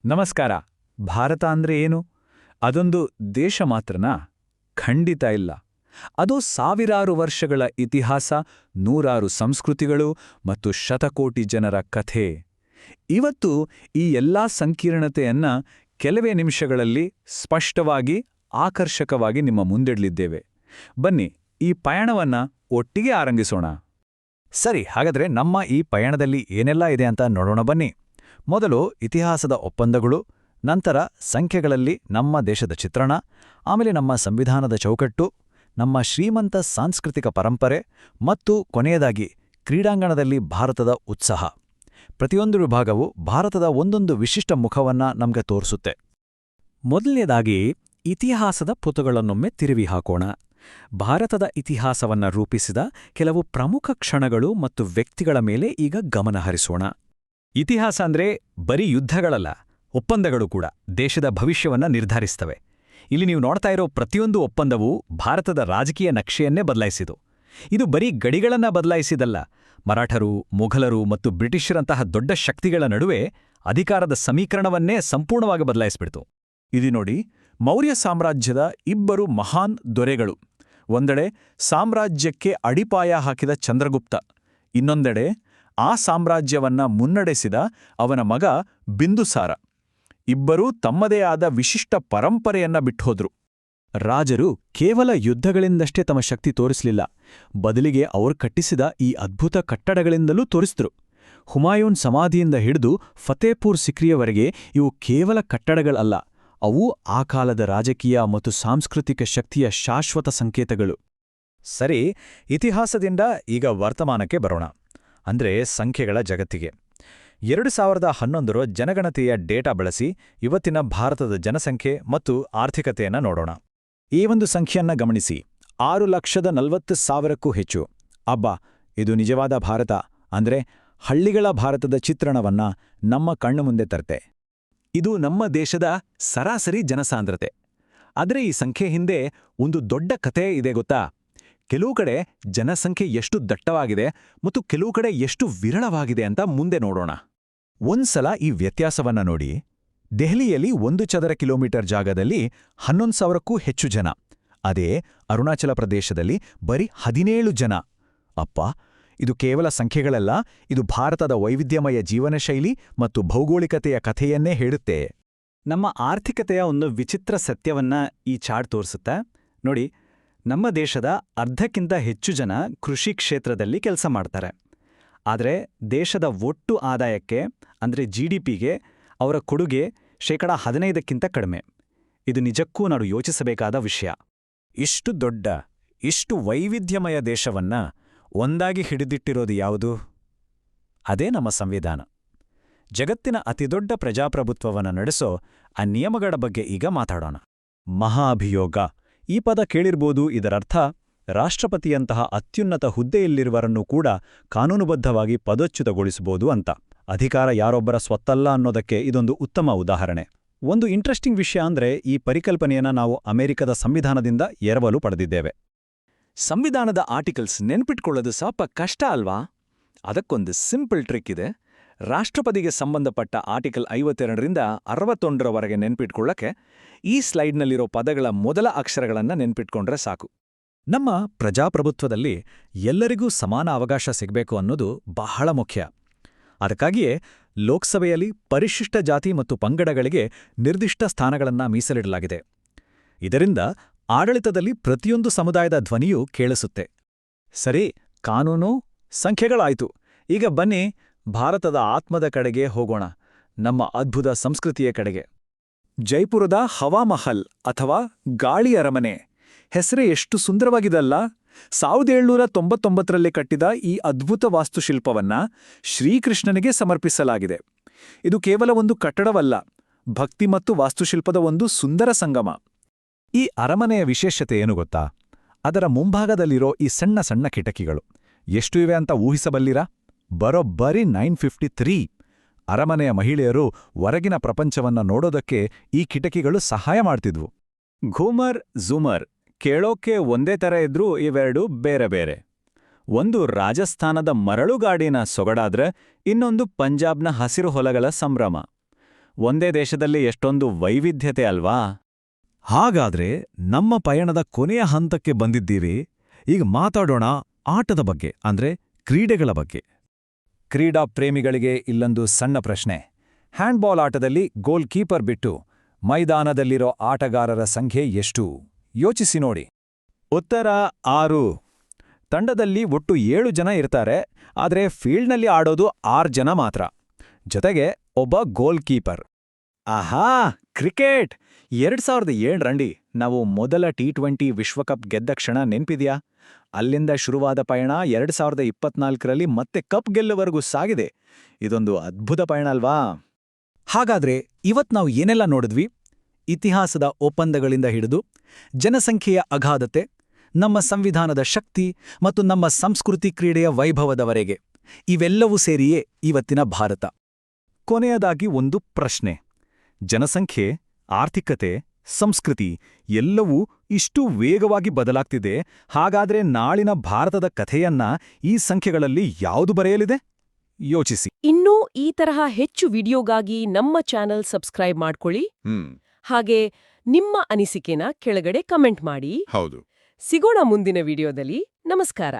ನಮಸ್ಕಾರ. ಭಾರತ ಅಂದ್ರೆ ಏನು? ಅದೊಂದು ದೇಶ ಮಾತ್ರನಾ? ಖಂಡಿತ ಇಲ್ಲ. ಅದು ಸಾವಿರಾರು ವರ್ಷಗಳ ಇತಿಹಾಸ, ನೂರಾರು ಸಂಸ್ಕೃತಿಗಳು ಮತ್ತು ಶತಕೋಟಿ ಜನರ ಕಥೆ. ಇವತ್ತು ಈ ಎಲ್ಲಾ ಸಂಕೀರ್ಣತೆಯನ್ನ ಕೆಲವೇ ನಿಮಿಷಗಳಲ್ಲಿ ಸ್ಪಷ್ಟವಾಗಿ, ಆಕರ್ಷಕವಾಗಿ ನಿಮ್ಮ ಮುಂದಿಡ್ಲಿದ್ದೇವೆ. ಬನ್ನಿ, ಈ ಪಯಣವನ್ನ ಒಟ್ಟಿಗೆ ಆರಂಭಿಸೋಣ. ಸರಿ, ಹಾಗಾದ್ರೆ ನಮ್ಮ ಈ ಪಯಣದಲ್ಲಿ ಏನೆಲ್ಲ ಇದೆ ಅಂತ ನೋಡೋಣ ಬನ್ನಿ. ಮೊದಲು ಇತಿಹಾಸದ ಒಪ್ಪಂದಗಳು, ನಂತರ ಸಂಖ್ಯೆಗಳಲ್ಲಿ ನಮ್ಮ ದೇಶದ ಚಿತ್ರಣ, ಆಮೇಲೆ ನಮ್ಮ ಸಂವಿಧಾನದ ಚೌಕಟ್ಟು, ನಮ್ಮ ಶ್ರೀಮಂತ ಸಾಂಸ್ಕೃತಿಕ ಪರಂಪರೆ ಮತ್ತು ಕೊನೆಯದಾಗಿ ಕ್ರೀಡಾಂಗಣದಲ್ಲಿ ಭಾರತದ ಉತ್ಸಾಹ. ಪ್ರತಿಯೊಂದು ವಿಭಾಗವು ಭಾರತದ ಒಂದೊಂದು ವಿಶಿಷ್ಟ ಮುಖವನ್ನ ನಮ್ಗೆ ತೋರಿಸುತ್ತೆ. ಮೊದಲನೇದಾಗಿ ಇತಿಹಾಸದ ಪುಟಗಳನ್ನೊಮ್ಮೆ ತಿರುವಿ ಹಾಕೋಣ. ಭಾರತದ ಇತಿಹಾಸವನ್ನ ರೂಪಿಸಿದ ಕೆಲವು ಪ್ರಮುಖ ಕ್ಷಣಗಳು ಮತ್ತು ವ್ಯಕ್ತಿಗಳ ಮೇಲೆ ಈಗ ಗಮನ ಹರಿಸೋಣ. ಇತಿಹಾಸ ಅಂದ್ರೆ ಬರೀ ಯುದ್ಧಗಳಲ್ಲ, ಒಪ್ಪಂದಗಳು ಕೂಡ ದೇಶದ ಭವಿಷ್ಯವನ್ನ ನಿರ್ಧರಿಸ್ತವೆ. ಇಲ್ಲಿ ನೀವು ನೋಡ್ತಾ ಇರೋ ಪ್ರತಿಯೊಂದು ಒಪ್ಪಂದವೂ ಭಾರತದ ರಾಜಕೀಯ ನಕ್ಷೆಯನ್ನೇ ಬದಲಾಯಿಸಿತು. ಇದು ಬರೀ ಗಡಿಗಳನ್ನ ಬದಲಾಯಿಸಿದಲ್ಲ, ಮರಾಠರು, ಮೊಘಲರು ಮತ್ತು ಬ್ರಿಟಿಷರಂತಹ ದೊಡ್ಡ ಶಕ್ತಿಗಳ ನಡುವೆ ಅಧಿಕಾರದ ಸಮೀಕರಣವನ್ನೇ ಸಂಪೂರ್ಣವಾಗಿ ಬದಲಾಯಿಸಿಬಿಡ್ತು. ಇದು ನೋಡಿ, ಮೌರ್ಯ ಸಾಮ್ರಾಜ್ಯದ ಇಬ್ಬರು ಮಹಾನ್ ದೊರೆಗಳು. ಒಂದೆಡೆ ಸಾಮ್ರಾಜ್ಯಕ್ಕೆ ಅಡಿಪಾಯ ಹಾಕಿದ ಚಂದ್ರಗುಪ್ತ, ಇನ್ನೊಂದೆಡೆ ಆ ಸಾಮ್ರಾಜ್ಯವನ್ನ ಮುನ್ನಡೆಸಿದ ಅವನ ಮಗ ಬಿಂದುಸಾರ. ಇಬ್ಬರೂ ತಮ್ಮದೇ ಆದ ವಿಶಿಷ್ಟ ಪರಂಪರೆಯನ್ನ ಬಿಟ್ಟುಹೋದ್ರು. ರಾಜರು ಕೇವಲ ಯುದ್ಧಗಳಿಂದಷ್ಟೇ ತಮ್ಮ ಶಕ್ತಿ ತೋರಿಸಲಿಲ್ಲ, ಬದಲಿಗೆ ಅವರು ಕಟ್ಟಿಸಿದ ಈ ಅದ್ಭುತ ಕಟ್ಟಡಗಳಿಂದಲೂ ತೋರಿಸಿದ್ರು. ಹುಮಾಯೂನ್ ಸಮಾಧಿಯಿಂದ ಹಿಡಿದು ಫತೇಪುರ್ ಸಿಕ್ರಿಯವರೆಗೆ ಇವು ಕೇವಲ ಕಟ್ಟಡಗಳಲ್ಲ, ಅವು ಆ ಕಾಲದ ರಾಜಕೀಯ ಮತ್ತು ಸಾಂಸ್ಕೃತಿಕ ಶಕ್ತಿಯ ಶಾಶ್ವತ ಸಂಕೇತಗಳು. ಸರಿ, ಇತಿಹಾಸದಿಂದ ಈಗ ವರ್ತಮಾನಕ್ಕೆ ಬರೋಣ, ಅಂದ್ರೆ ಸಂಖ್ಯೆಗಳ ಜಗತ್ತಿಗೆ. 2011ರ ಜನಗಣತಿಯ ಡೇಟಾ ಬಳಸಿ ಇವತ್ತಿನ ಭಾರತದ ಜನಸಂಖ್ಯೆ ಮತ್ತು ಆರ್ಥಿಕತೆಯನ್ನ ನೋಡೋಣ. ಈ ಒಂದು ಸಂಖ್ಯೆಯನ್ನ ಗಮನಿಸಿ, 6,40,000ಕ್ಕೂ ಹೆಚ್ಚು. ಅಬ್ಬಾ, ಇದು ನಿಜವಾದ ಭಾರತ, ಅಂದ್ರೆ ಹಳ್ಳಿಗಳ ಭಾರತದ ಚಿತ್ರಣವನ್ನ ನಮ್ಮ ಕಣ್ಣು ಮುಂದೆ ತರ್ತೆ. ಇದು ನಮ್ಮ ದೇಶದ ಸರಾಸರಿ ಜನಸಾಂದ್ರತೆ. ಆದ್ರೆ ಈ ಸಂಖ್ಯೆ ಹಿಂದೆ ಒಂದು ದೊಡ್ಡ ಕಥೆ ಇದೆ ಗೊತ್ತಾ? ಕೆಲವು ಕಡೆ ಜನಸಂಖ್ಯೆ ಎಷ್ಟು ದಟ್ಟವಾಗಿದೆ ಮತ್ತು ಕೆಲವು ಕಡೆ ಎಷ್ಟು ವಿರಳವಾಗಿದೆ ಅಂತ ಮುಂದೆ ನೋಡೋಣ. ಒಂದ್ಸಲ ಈ ವ್ಯತ್ಯಾಸವನ್ನ ನೋಡಿ. ದೆಹಲಿಯಲ್ಲಿ 1 ಚದರ ಕಿಲೋಮೀಟರ್ ಜಾಗದಲ್ಲಿ 11,000ಕ್ಕೂ ಹೆಚ್ಚು ಜನ. ಅದೇ ಅರುಣಾಚಲ ಪ್ರದೇಶದಲ್ಲಿ ಬರೀ 17 ಜನ. ಅಪ್ಪ, ಇದು ಕೇವಲ ಸಂಖ್ಯೆಗಳಲ್ಲ, ಇದು ಭಾರತದ ವೈವಿಧ್ಯಮಯ ಜೀವನಶೈಲಿ ಮತ್ತು ಭೌಗೋಳಿಕತೆಯ ಕಥೆಯನ್ನೇ ಹೇಳುತ್ತೆ. ನಮ್ಮ ಆರ್ಥಿಕತೆಯ ಒಂದು ವಿಚಿತ್ರ ಸತ್ಯವನ್ನ ಈ ಚಾರ್ಟ್ ತೋರಿಸುತ್ತೆ ನೋಡಿ. ನಮ್ಮ ದೇಶದ ಅರ್ಧಕ್ಕಿಂತ ಹೆಚ್ಚು ಜನ ಕೃಷಿ ಕ್ಷೇತ್ರದಲ್ಲಿ ಕೆಲಸ ಮಾಡ್ತಾರೆ. ಆದರೆ ದೇಶದ ಒಟ್ಟು ಆದಾಯಕ್ಕೆ ಅಂದರೆ GDPಗೆ ಅವರ ಕೊಡುಗೆ 15%ಕ್ಕಿಂತ ಕಡಿಮೆ. ಇದು ನಿಜಕ್ಕೂ ನಾವು ಯೋಚಿಸಬೇಕಾದ ವಿಷಯ. ಇಷ್ಟು ದೊಡ್ಡ, ಇಷ್ಟು ವೈವಿಧ್ಯಮಯ ದೇಶವನ್ನ ಒಂದಾಗಿ ಹಿಡಿದಿಟ್ಟಿರೋದು ಯಾವುದು? ಅದೇ ನಮ್ಮ ಸಂವಿಧಾನ. ಜಗತ್ತಿನ ಅತಿದೊಡ್ಡ ಪ್ರಜಾಪ್ರಭುತ್ವವನ್ನು ನಡೆಸೋ ಆ ನಿಯಮಗಳ ಬಗ್ಗೆ ಈಗ ಮಾತಾಡೋಣ. ಮಹಾಭಿಯೋಗ ಈ ಪದ ಕೇಳಿರ್ಬೋದು. ಇದರರ್ಥ ರಾಷ್ಟ್ರಪತಿಯಂತಹ ಅತ್ಯುನ್ನತ ಹುದ್ದೆಯಲ್ಲಿರುವರನ್ನೂ ಕೂಡ ಕಾನೂನುಬದ್ಧವಾಗಿ ಪದಚ್ಯುತಗೊಳಿಸಬಹುದು ಅಂತ. ಅಧಿಕಾರ ಯಾರೊಬ್ಬರ ಸ್ವತ್ತಲ್ಲ ಅನ್ನೋದಕ್ಕೆ ಇದೊಂದು ಉತ್ತಮ ಉದಾಹರಣೆ. ಒಂದು ಇಂಟ್ರೆಸ್ಟಿಂಗ್ ವಿಷಯ ಅಂದ್ರೆ, ಈ ಪರಿಕಲ್ಪನೆಯನ್ನ ನಾವು ಅಮೆರಿಕದ ಸಂವಿಧಾನದಿಂದ ಎರವಲು ಪಡೆದಿದ್ದೇವೆ. ಸಂವಿಧಾನದ ಆರ್ಟಿಕಲ್ಸ್ ನೆನ್ಪಿಟ್ಕೊಳ್ಳೋದು ಸ್ವಲ್ಪ ಕಷ್ಟ ಅಲ್ವಾ? ಅದಕ್ಕೊಂದು ಸಿಂಪಲ್ ಟ್ರಿಕ್ ಇದೆ. ರಾಷ್ಟ್ರಪತಿಗೆ ಸಂಬಂಧಪಟ್ಟ ಆರ್ಟಿಕಲ್ 52ರಿಂದ 61ರವರೆಗೆ ನೆನ್ಪಿಟ್ಕೊಳ್ಳಕ್ಕೆ ಈ ಸ್ಲೈಡ್ನಲ್ಲಿರೋ ಪದಗಳ ಮೊದಲ ಅಕ್ಷರಗಳನ್ನ ನೆನ್ಪಿಟ್ಕೊಂಡ್ರೆ ಸಾಕು. ನಮ್ಮ ಪ್ರಜಾಪ್ರಭುತ್ವದಲ್ಲಿ ಎಲ್ಲರಿಗೂ ಸಮಾನ ಅವಕಾಶ ಸಿಗಬೇಕು ಅನ್ನೋದು ಬಹಳ ಮುಖ್ಯ. ಅದಕ್ಕಾಗಿಯೇ ಲೋಕಸಭೆಯಲ್ಲಿ ಪರಿಶಿಷ್ಟ ಜಾತಿ ಮತ್ತು ಪಂಗಡಗಳಿಗೆ ನಿರ್ದಿಷ್ಟ ಸ್ಥಾನಗಳನ್ನ ಮೀಸಲಿಡಲಾಗಿದೆ. ಇದರಿಂದ ಆಡಳಿತದಲ್ಲಿ ಪ್ರತಿಯೊಂದು ಸಮುದಾಯದ ಧ್ವನಿಯೂ ಕೇಳಿಸುತ್ತೆ. ಸರಿ, ಕಾನೂನು, ಸಂಖ್ಯೆಗಳಾಯ್ತು. ಈಗ ಬನ್ನಿ ಭಾರತದ ಆತ್ಮದ ಕಡೆಗೆ ಹೋಗೋಣ, ನಮ್ಮ ಅದ್ಭುತ ಸಂಸ್ಕೃತಿಯ ಕಡೆಗೆ. ಜೈಪುರದ ಹವಾಮಹಲ್ ಅಥವಾ ಗಾಳಿ ಅರಮನೆ ಹೆಸರೇ ಎಷ್ಟು ಸುಂದರವಾಗಿದಲ್ಲ? 1799ರಲ್ಲಿ ಕಟ್ಟಿದ ಈ ಅದ್ಭುತ ವಾಸ್ತುಶಿಲ್ಪವನ್ನ ಶ್ರೀಕೃಷ್ಣನಿಗೆ ಸಮರ್ಪಿಸಲಾಗಿದೆ. ಇದು ಕೇವಲ ಒಂದು ಕಟ್ಟಡವಲ್ಲ, ಭಕ್ತಿ ಮತ್ತು ವಾಸ್ತುಶಿಲ್ಪದ ಒಂದು ಸುಂದರ ಸಂಗಮ. ಈ ಅರಮನೆಯ ವಿಶೇಷತೆ ಏನು ಗೊತ್ತಾ? ಅದರ ಮುಂಭಾಗದಲ್ಲಿರೋ ಈ ಸಣ್ಣ ಸಣ್ಣ ಕಿಟಕಿಗಳು ಎಷ್ಟು ಇವೆ ಅಂತ ಊಹಿಸಬಲ್ಲಿರಾ? ಬರೋಬ್ಬರಿ 953. ಅರಮನೆಯ ಮಹಿಳೆಯರು ಹೊರಗಿನ ಪ್ರಪಂಚವನ್ನ ನೋಡೋದಕ್ಕೆ ಈ ಕಿಟಕಿಗಳು ಸಹಾಯ ಮಾಡ್ತಿದ್ವು. ಘೂಮರ್, ಝೂಮರ್ ಕೇಳೋಕೆ ಒಂದೇ ಥರ ಇದ್ರೂ ಇವೆರಡು ಬೇರೆ ಬೇರೆ. ಒಂದು ರಾಜಸ್ಥಾನದ ಮರಳುಗಾಡಿನ ಸೊಗಡಾದ್ರೆ ಇನ್ನೊಂದು ಪಂಜಾಬ್ನ ಹಸಿರು ಹೊಲಗಳ ಸಂಭ್ರಮ. ಒಂದೇ ದೇಶದಲ್ಲಿ ಎಷ್ಟೊಂದು ವೈವಿಧ್ಯತೆ ಅಲ್ವಾ? ಹಾಗಾದ್ರೆ ನಮ್ಮ ಪಯಣದ ಕೊನೆಯ ಹಂತಕ್ಕೆ ಬಂದಿದ್ದೀವಿ. ಈಗ ಮಾತಾಡೋಣ ಆಟದ ಬಗ್ಗೆ, ಅಂದ್ರೆ ಕ್ರೀಡೆಗಳ ಬಗ್ಗೆ. ಕ್ರೀಡಾ ಪ್ರೇಮಿಗಳಿಗೆ ಇಲ್ಲೊಂದು ಸಣ್ಣ ಪ್ರಶ್ನೆ. ಹ್ಯಾಂಡ್ಬಾಲ್ ಆಟದಲ್ಲಿ ಗೋಲ್ ಕೀಪರ್ ಬಿಟ್ಟು ಮೈದಾನದಲ್ಲಿರೋ ಆಟಗಾರರ ಸಂಖ್ಯೆ ಎಷ್ಟು? ಯೋಚಿಸಿ ನೋಡಿ. ಉತ್ತರ 6. ತಂಡದಲ್ಲಿ ಒಟ್ಟು 7 ಜನ ಇರ್ತಾರೆ, ಆದರೆ ಫೀಲ್ಡ್ನಲ್ಲಿ ಆಡೋದು 6 ಜನ ಮಾತ್ರ. ಜೊತೆಗೆ ಒಬ್ಬ ಗೋಲ್ ಕೀಪರ್. ಆಹಾ, ಕ್ರಿಕೆಟ್! 2007 ರಂಡಿ ನಾವು ಮೊದಲ T20 ವಿಶ್ವಕಪ್ ಗೆದ್ದ ಕ್ಷಣ ನೆನ್ಪಿದ್ಯಾ? ಅಲ್ಲಿಂದ ಶುರುವಾದ ಪಯಣ 2024ರಲ್ಲಿ ಮತ್ತೆ ಕಪ್ ಗೆಲ್ಲುವರೆಗೂ ಸಾಗಿದೆ. ಇದೊಂದು ಅದ್ಭುತ ಪಯಣ ಅಲ್ವಾ? ಹಾಗಾದ್ರೆ ಇವತ್ ನಾವು ಏನೆಲ್ಲ ನೋಡಿದ್ವಿ? ಇತಿಹಾಸದ ಒಪ್ಪಂದಗಳಿಂದ ಹಿಡಿದು ಜನಸಂಖ್ಯೆಯ ಅಗಾಧತೆ, ನಮ್ಮ ಸಂವಿಧಾನದ ಶಕ್ತಿ ಮತ್ತು ನಮ್ಮ ಸಂಸ್ಕೃತಿ ಕ್ರೀಡೆಯ ವೈಭವದವರೆಗೆ ಇವೆಲ್ಲವೂ ಸೇರಿಯೇ ಇವತ್ತಿನ ಭಾರತ. ಕೊನೆಯದಾಗಿ ಒಂದು ಪ್ರಶ್ನೆ. ಜನಸಂಖ್ಯೆ, ಆರ್ಥಿಕತೆ, ಸಂಸ್ಕೃತಿ ಎಲ್ಲವೂ ಇಷ್ಟು ವೇಗವಾಗಿ ಬದಲಾಗ್ತಿದೆ. ಹಾಗಾದ್ರೆ ನಾಳಿನ ಭಾರತದ ಕಥೆಯನ್ನ ಈ ಸಂಖ್ಯೆಗಳಲ್ಲಿ ಯಾವುದು ಬರೆಯಲಿದೆ? ಯೋಚಿಸಿ. ಇನ್ನೂ ಈ ತರಹ ಹೆಚ್ಚು ವಿಡಿಯೋಗಾಗಿ ನಮ್ಮ ಚಾನೆಲ್ ಸಬ್ಸ್ಕ್ರೈಬ್ ಮಾಡ್ಕೊಳ್ಳಿ. ಹಾಗೆ ನಿಮ್ಮ ಅನಿಸಿಕೆನ ಕೆಳಗಡೆ ಕಮೆಂಟ್ ಮಾಡಿ. ಹೌದು. ಸಿಗೋಣ ಮುಂದಿನ ವಿಡಿಯೋದಲ್ಲಿ. ನಮಸ್ಕಾರ.